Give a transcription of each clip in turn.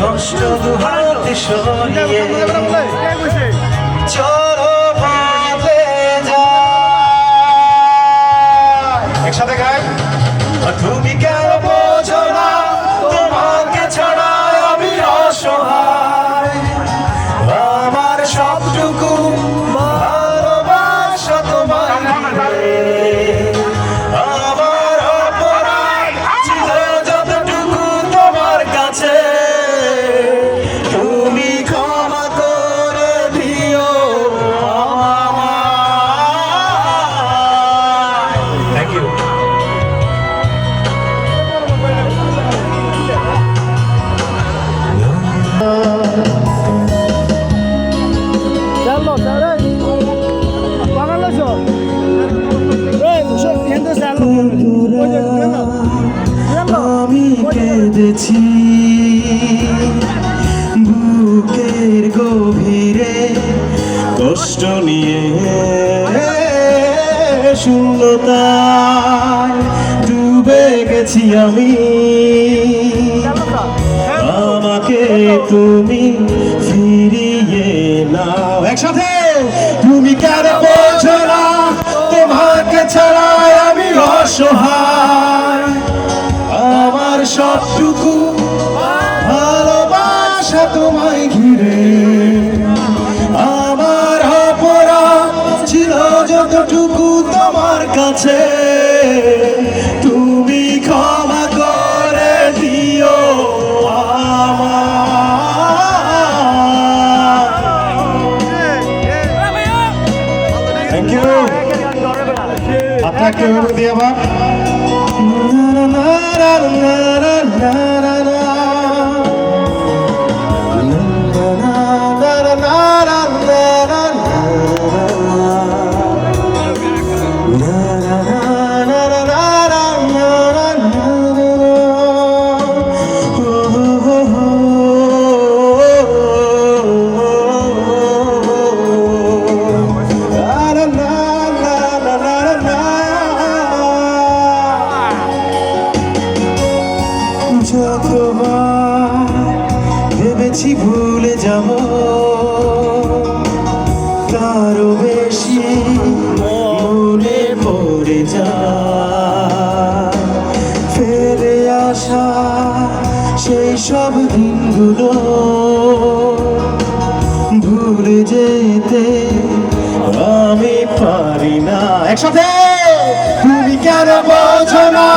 কষ্ট দুহাতে সরিয়ে চলো বদলে যায়। একসাথে গাই। তুমি কেন বোঝো না তোমাকে ছাড়া আমি অসহায়, আমার সবটুকু ভালোবাসা তোমায় ঘিরে। আমার অপরাধ ছিল যতটুকু তোমার কাছে, তুমি ক্ষমা করে দিও আমায়। Thank you. আমি কেঁদেছি বুকের গভীরে কষ্ট নিয়ে, শূন্যতায় ডুবে গেছি আমি, আমাকে তুমি ফিরিয়ে নাও। একসাথে। তুমি কেন বোঝো না তোমাকে ছাড়া আমি অসহায়, আমার সবটুকু ভালোবাসা তোমায় ঘিরে। আমার অপরাধ ছিল যতটুকু তোমার কাছে, তুমি ক্ষমা করে দিও আমায়। Thank you. আপনাকে দিয়ে আবার ভেবেছি ভুলে যাব, তারও বেশি মনে পড়ে যায় ফেলে আসা সেই সব দিনগুলো, ভুলে যেতে আমি পারি না। একসাথে। তুমি কেন বোঝো না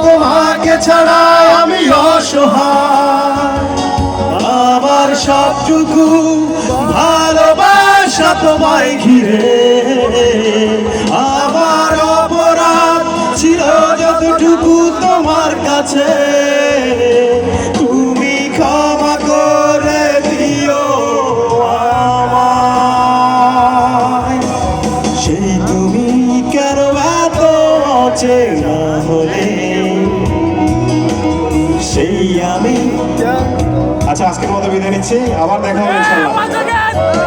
তোমাকে ছাড়া আমি অসহায়, আমার সবটুকু ভালোবাসা তোমায় ঘিরে। আমার অপরাধ ছিল যতটুকু তোমার কাছে, তুমি ক্ষমা করে দিও আমায়। সেই তুমি কেন এত অচেনা হলে, সেই আমি। আচ্ছা, আজকের মতো বিদায় নিচ্ছি, আবার দেখা হবে ইনশাআল্লাহ।